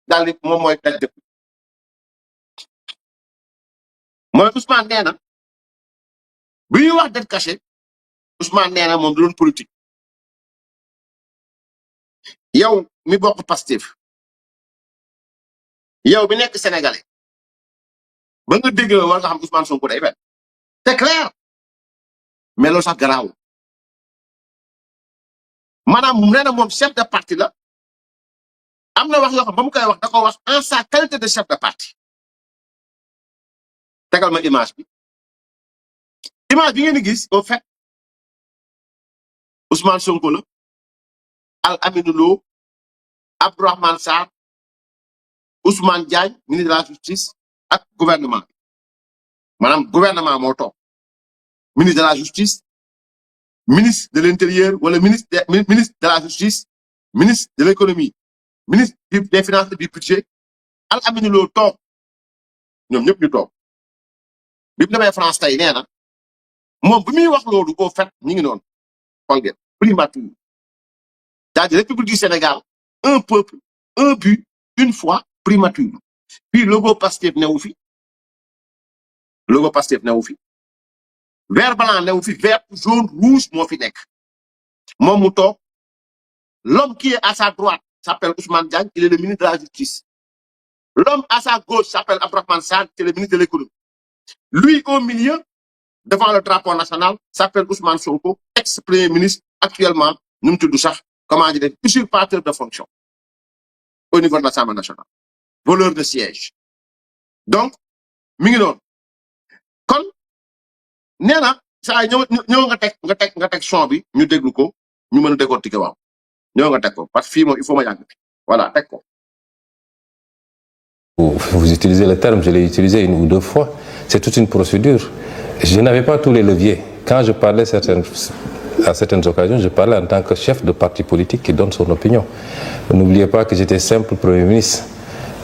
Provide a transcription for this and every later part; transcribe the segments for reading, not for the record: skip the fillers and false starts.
daal di moom mooy daj dëpp mooy Ousmane nee na bi ñuy wax dette cachée Ousmane nee na moom du doon politique yow mi bokk Pastef yow bi nekk sénégalais ba nga dégg war nga xam Ousmane Sonko day fen c'est clair mais loolu sax garaaw maanaam nee na moom chef de parti la am na wax yoo xam ba mu koy wax da ko wax en sa qualité de chef de parti tegal ma image bi ngeen di gis au fait Ousmane Sonko la Al Aminou Lo Abdourahmane Sarr Ousmane Diagne ministre de la justice ak gouvernement maanaam gouvernement moo toog ministre de la justice ministre de l'intérieur wala ministre de la justice ministre de l'économie ministre des finances et du budget Al Aminou Lo toog ñoom ñëpp ñu toog bi mu demee France tey nee na moom bi muy wax loolu au fait ñu ngi noonu xool ngeen primature c'est-à-dire République du Sénégal un peuple un but une foi primature puis logo Pastef newu fi vert blanc newu fi vert jaune rouge moo fi nekk moom mu toog l'homme qui est à sa droite s'appelle Ousmane Diagne il est le ministre de la justice l'homme à sa gauche s'appelle Abdourahmane Sarr c'est le ministre de l'économie lui au milieu devant le drapeau national s'appelle Ousmane Sonko ex-premier ministre actuellement nu mu tudd sax comment dire usurpateur de fonction au niveau de l'Assemblée nationale voleur de siège donc mi ngi noonu kon nee na saa ñëw nga teg son bi ñu déglu ko ñu mën a décortiquer waaw ñëw nga teg ko parce que fii moom il faut ma yàgg voilà teg ko. Vous utilisez le terme, je l'ai utilisé une ou deux fois. C'est toute une procédure. Je n'avais pas tous les leviers. Quand je parlais à certaines occasions, je parlais en tant que chef de parti politique qui donne son opinion. N'oubliez pas que j'étais simple Premier ministre.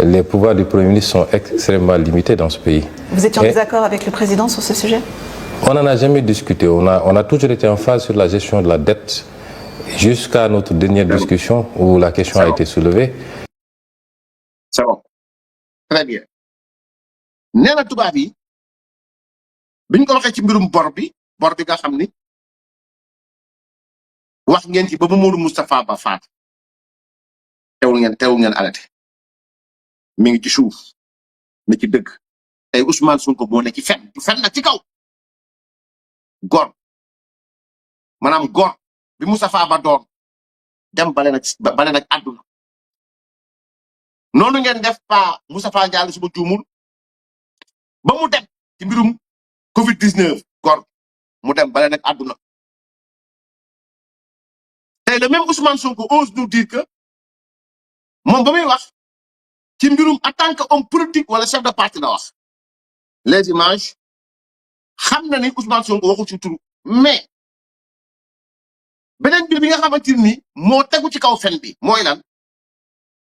Les pouvoirs du Premier ministre sont extrêmement limités dans ce pays. Vous étiez en désaccord avec le président sur ce sujet? On n'en a jamais discuté. On a toujours été en phase sur la gestion de la dette jusqu'à notre dernière discussion où la question a été soulevée. C'est bon. Très bien. nee na tubaab yi biñ ko waxee ci mbirum bor bi nga xam ni wax ngeen ci ba Mamadou Moustapha Ba faat teewul ngeen arrêté mi ngi ci suuf na ci dëgg tey Ousmane Sonko moo ne ci fen nag ci kaw gor maanaam gor bi Moustapha Ba doon dem bale nag àdduna noonu ngeen def pa Moustapha Ndiaye suma juumul ba mu dem ci mbirum Covid-19 gor mu dem bale nag àdduna tey le même Ousmane Sonko ose nous dire que moom ba muy wax ci mbirum en tant que homme politique wala chef de parti la wax les images xam na ni Ousmane Sonko waxul ci turu mais beneen mbir bi nga xamante ni moo tegu ci kaw fen bi mooy lan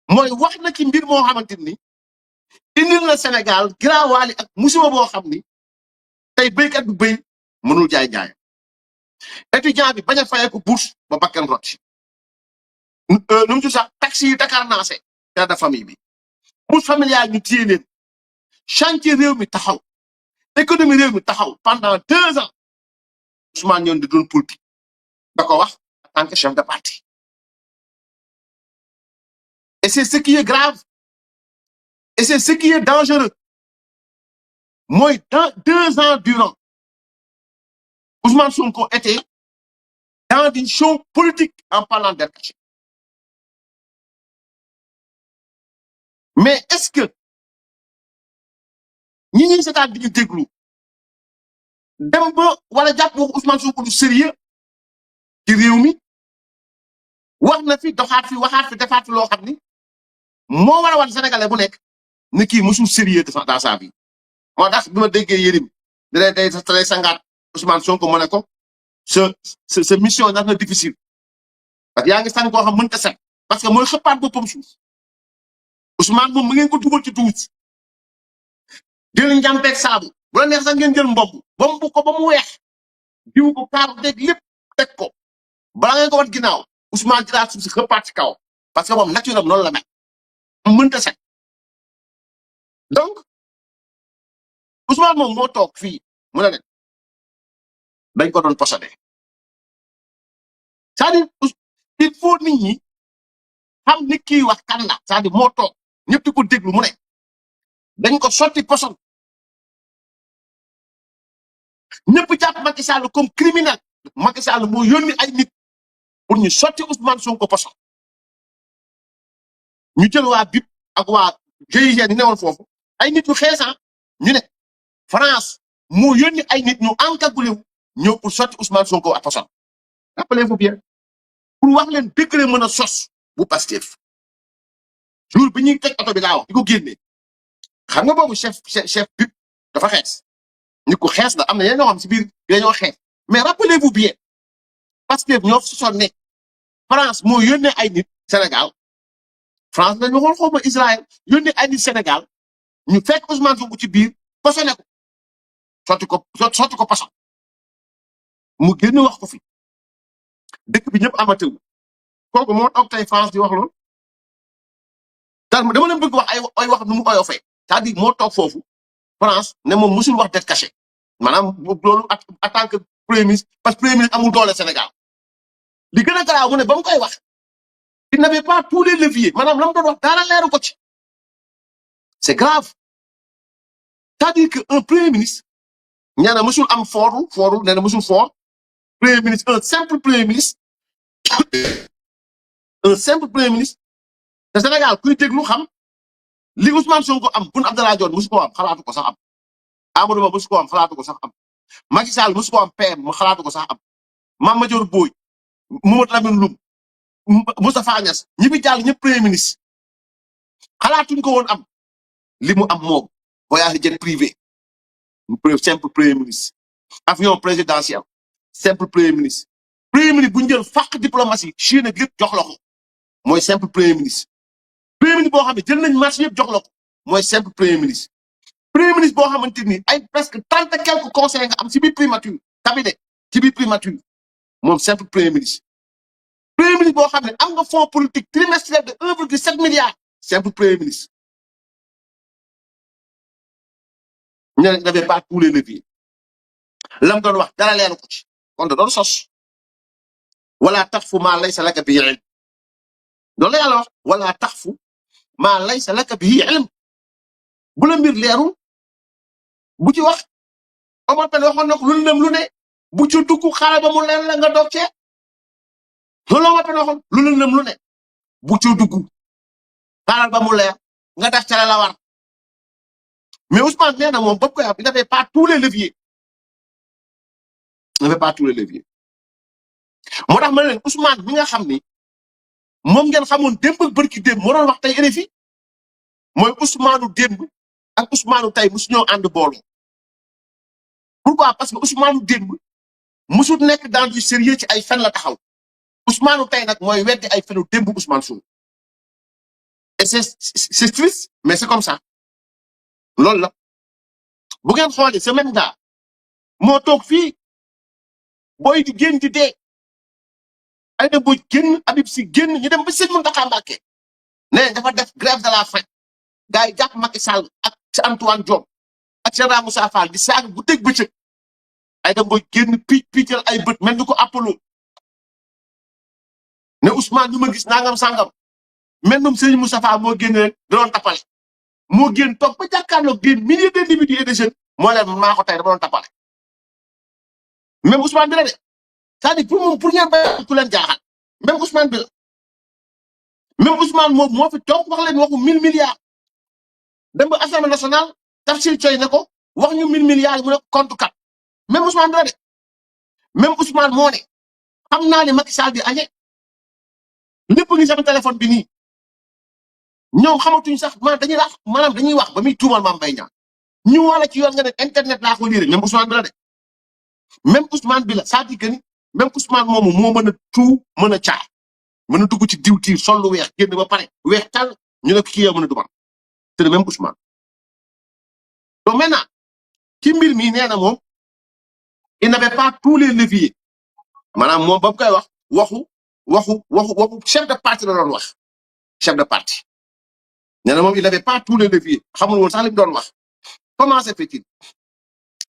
mooy wax na ci mbir moo xamante ni indil na Sénégal giraawaali ak musiba boo xam ni tey béykat bu béy mënul jaay étudiant bi bañ a fayee ko bourse ba bakkan rot nu mu ci sax taxi yi Dakar naase père de famille bi bourse familiale ñu téye leen chantier réew mi taxaw économie réew mi taxaw pendant 2 ans Ousmane ñoon di doon politique da ko wax en tant que chef de parti et c'est ce qui est grave et c'est ce qui est dangereux mooy dans 2 ans durant Ousmane Sonko était dans une show politique en parlant d'elle. Mais est-ce que ñi seetaan di ñu déglu dem ba wala jàpp wax Ousmane Sonko du sérieux ci réew mi wax na fi doxaat fi waxaat fi defaat fi loo xam ni moo war a wan Sénégalais bu nekk ni kii mosul sérieux dans sa vie moo tax bi ma déggee Yérim day sangaat Ousmane Sonko mu ne ko sa mission na difficile parce que yaa ngi sang koo xam mënta set parce que mooy xëppaat boppam suuf Ousmane moom mu ngeen ko dugal ci tuuti jël njàmpeeg saabu bu la neex sax ngeen jël mbomb ko ba mu weex diw ko kaaru dégg lépp teg ko balaa ngeen ko wat ginnaaw Ousmane ci laa suuf si xëppaat ci kaw parce que moom naturel noonu la mel mënta set donc Ousmane moom moo toog fii mu ne dañ ko doon possédé c'est-à-dire il faut nit ñi xam nit kii wax kan la c'est-à-dire moo toog ñëpp di ko déglu mu ne dañ ko sotti poson ñëpp jàpp Macky Sall comme criminel Macky Sall moo yónni ay nit pour ñu sotti Ousmane Sonko poson ñu jël waa BIP ak waa GIGN ñu newoon foofu ay nit yu xeesan ñu ne France moo yónni ay nit ñu encagoulé wu ñëw pour sotti Ousmane Sonko ak poson rappelez-vous bien pour wax leen décret mën a sos bu Pastef jour bi ñuy teg oto bi laa wax di ko génnee xam nga boobu chef BIP dafa xees nit ku xees la am na yeneen ñoo xam si biir dañoo xees mais rappelez-vous bien Pastef ñoo sosoon ne France moo yónnee ay nit Sénégal France la ñu xool xaw ma Israël yónnee ay nit Sénégal ñu fekk Ousmane Sonko ci biir posone ko sotti ko poson mu génn wax ko fi dëkk bi ñëpp amatewu kooku moo toog tey France di wax loolu dama leen bëgg wax ay wax nu mu oyofee c'est-à-dire moo toog foofu France ne moom musul wax dette cachée maanaam loolu en tant que premier ministre parce que premier ministre amul doole Sénégal li gën a garaaw mu ne ba mu koy wax il n'avait pas tous les leviers maanaam la mu doon wax dara leeru ko ci c'est grave c'est-à-dire que un premier ministre ñaa na musul am fooru nee na musul foor premier ministre un simple premier ministre te Sénégal kuy déglu xam li Ousmane Sonko am Boun Abdallah Dionne musu ko am xalaatu ko sax am Amadou Ba musu ko am xalaatu ko sax am Macky Sall musu ko am PM mu xalaatu ko sax am Mame Madior Boye Mamadou Lamine Loum Moustapha Niasse ñi fi jàll ñëpp premier ministre xalaatuñ ko woon am li mu am moom voyage jet privé simple premier ministre avion présidentiel simple premier ministre bu ñu jël fàq diplomatie Chine ak lépp jox la ko mooy simple premier ministre boo xam ne jël nañ marché yëpp jox la ko mooy simple premier ministre boo xamante ni ay presque 30 et quelques conseils nga am si biir primature cabinet ci biir primature moom simple premier ministre boo xam ne am nga fonds politique trimestriel de 1,7 milliard simple premier ministre ñu ne n'avait pas tous les leviers lam doon wax dara leeru ko ci kon da doon sos wala taxfu maa laysa laka bihi ilm loolu la yàlla wax wala taxfu maa laysa laka bihi ilm bu la mbir leerul bu ci wax Omar Pène waxoon na ko lu lëm lu ne bu ci dugg xaaral ba mu leer la nga doog cee loolu Omar Pène waxoon lu lëm lu ne bu ci dugg xaaral ba mu leer nga def ca la war mais Ousmane nee na moom bopp koy am il n'avait pas tous les leviers moo tax ma ne leen Ousmane bi nga xam ni moom ngeen xamoon démb ak bërki démb moo doon wax tey RFI mooy Ousmane démb ak Ousmane tey musu ñoo ànd booloo pourquoi parce que Ousmane démb musul nekk dans du sérieux ci ay fen la taxaw Ousmane tey nag mooy weddi ay fenu démb Ousmane Sonko et c'est triste mais c'est comme ça loolu la bu ngeen xoolee ce même gars moo toog fii booy di génn di dee ay dem boo génn Habib Sy génn ñu dem ba sëñ Mountakha Mbacké ne dafa def grève de la faim gars yi jàpp Macky Sall ak ci Antoine Diome ak Général Moussa Fall di saaga bu dégg bëccëg ay dem boo génn piical ay bët mel ni ko Apollo ne Ousmane ñu ma gis nangam sangam mel noom Serigne Moussa Fall moo génn rek da doon tapale moo génn toog ba jàkkaarloog génn milliers d'individus et de jeunes moo leen maa ko tey dama doon tapale même Ousmane bi la de c'est-à-dire pour moom pour ngeen bay ku leen jaaxal même Ousmane bi la même Ousmane moom moo fi toog wax leen waxu 1000 milliards dem ba Assemblée nationale Tafsir Coy ne ko wax ñu 1000 milliards mu ne compte kat même Ousmane bi la de même Ousmane moo ne xam naa ne Macky Sall di añe lépp ngi sama téléphone bi nii ñoom xamatuñ sax maanaam dañuy wax ba muy tuumal Mame Mbaye Niang ñu wala ci yoon nga ne internet laa ko lire même Ousmane bi la de même Ousmane bi la c'est-à-dire que ni même Ousmane moomu moo mën a tout mën a caay mën a dugg ci diwtiir sol lu weex génn ba pare weex tal ñu ne kii yaa mën a dugal c'est le même Ousmane donc maintenant ci mbir mi nee na moom il n'avait pas tous les leviers maanaam moom ba mu koy wax waxu chef de parti la doon wax chef de parti nee na moom il n'avait pas tous les leviers xamul woon sax li mu doon wax comment se fait-il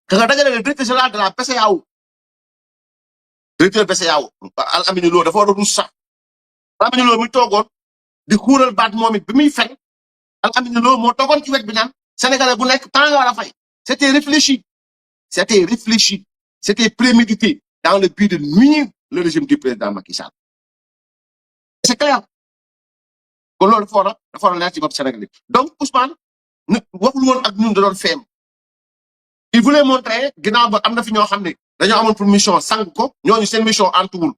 que nga dajale le directeur général de la BCEAO directeur BCEAO Al Amine Lo dafa war a rus sax Al Amine Lo mi toogoon di xuural baat moom it bi muy fen Al Amine Lo moo toogoon ci wet bi naan Sénégalais bu nekk temps nga war a fay c'était réfléchi c'était prémédité dans le but de nuire le régime du président Macky Sall c'est clair kon loolu dafa war a leer ci bopp Sénégalais donc Ousmane waxul woon ak ñun da doon feem il voulait montrer ginnaaw ba am na fi ñoo xam ne dañoo amoon pour mission sang ko ñooñu seen mission antuwul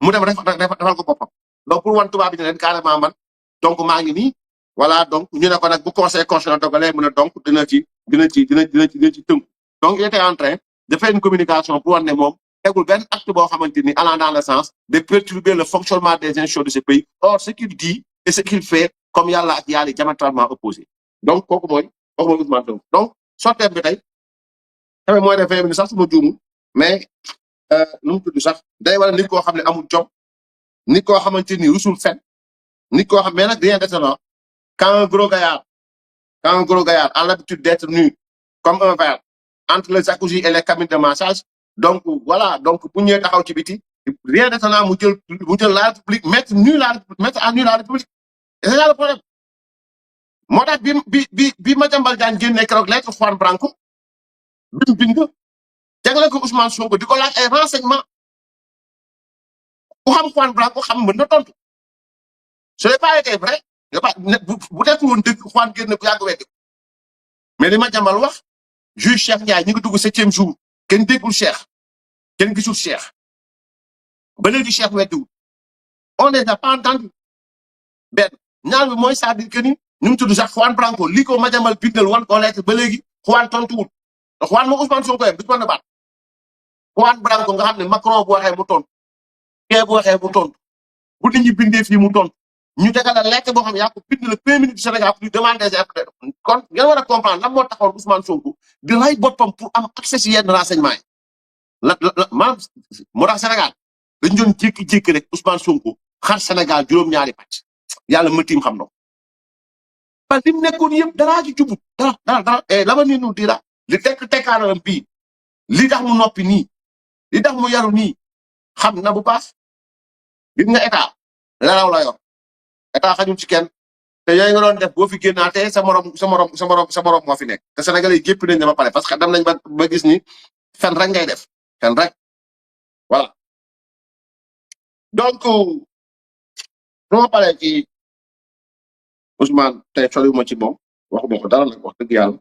mu dem defal ko boppam donc pour wan tubaab bi ne leen carrément man donc maa ngi nii voilà donc ñu ne ko nag bu conseil constitutionnel dogalee mu ne donc dina ci tënku donc il était en train de faire une communication pour wan ne moom tegul benn acte boo xamante ni allant dans le sens de perturber le fonctionnement des institutions de ce pays or ce qu'il dit et ce qu'il fait comme yàlla ak yàlla diamétralement opposé donc kooku mooy Ousmane Sonko donc sotteem bi tey tamit mooy de 20 minutes sax su ma juumul mais nu mu tudd sax day wala nit koo xam ne amul jom nit koo xamante ni rusul fen nit koo xam mais nag rien d'étonnant quand un gros gaillard a l'habitude d'être nu comme un verre entre le jacuzzi et les cabines de massage donc voilà donc bu ñëwee taxaw ci biti rien d'étonnant mu jël la République mettre à nu la République et c'est ça le problème moo tax bi Madiambal Diagne génnee keroog lettre Juan Branco bi mu bind jagleel ko Ousmane Sonko di ko laaj ay renseignements ku xam Juan Branco xam mën na tontu ce n'est pas été vrai bu nekk woon dëgg Juan génne bu yàgg weddi mais li Madiambal wax juge Cheikh Ndiaye ñu ngi dugg 7e jour kenn déggul Cheikh kenn gisul Cheikh ba léegi Cheikh weddiwul on les a pas entendu benn ñaar bi mooy c'est-à-dire que ni ñu mu tudd sax Juan Branco lii ko Madiambal bindal wan ko lettre ba léegi Juan tontuwul ndax Juan moo Ousmane Sonko yem du ci mën a baat Juan Branco nga xam ne Macron bu waxee mu tontu kee bu waxee mu tontu bu nit ñi bindee fii mu tontu ñu tegal la lettre boo xam ne yaa ko bind le premier ministre du Sénégal pour lui demander des informations kon ngeen war a comprendre lan moo taxoon Ousmane Sonko di lay boppam pour am accès si yenn renseignements yi maanaam moo tax Sénégal dañu doon jékki-jékki rek Ousmane Sonko xar Sénégal juróom-ñaari pàcc yàlla mëtiim xam na ko parce que li mu nekkoon yëpp daraa ci jubut dara et l'avenir nous dira li tekkaanalam bii li tax mu noppi nii li tax mu yaru nii xam na bu baax gis nga état laraw la yor état xañul ci kenn te yooyu nga doon def boo fi génnaatee sa morom moo fi nekk te Sénégalais yi gépp nañ ne ba pare parce que dem nañ ba gis ni fen rek ngay def fen rek voilà donc su ma paree ci Ousmane tey soriwuma ci moom waxuma ko dara nag wax dëgg yàlla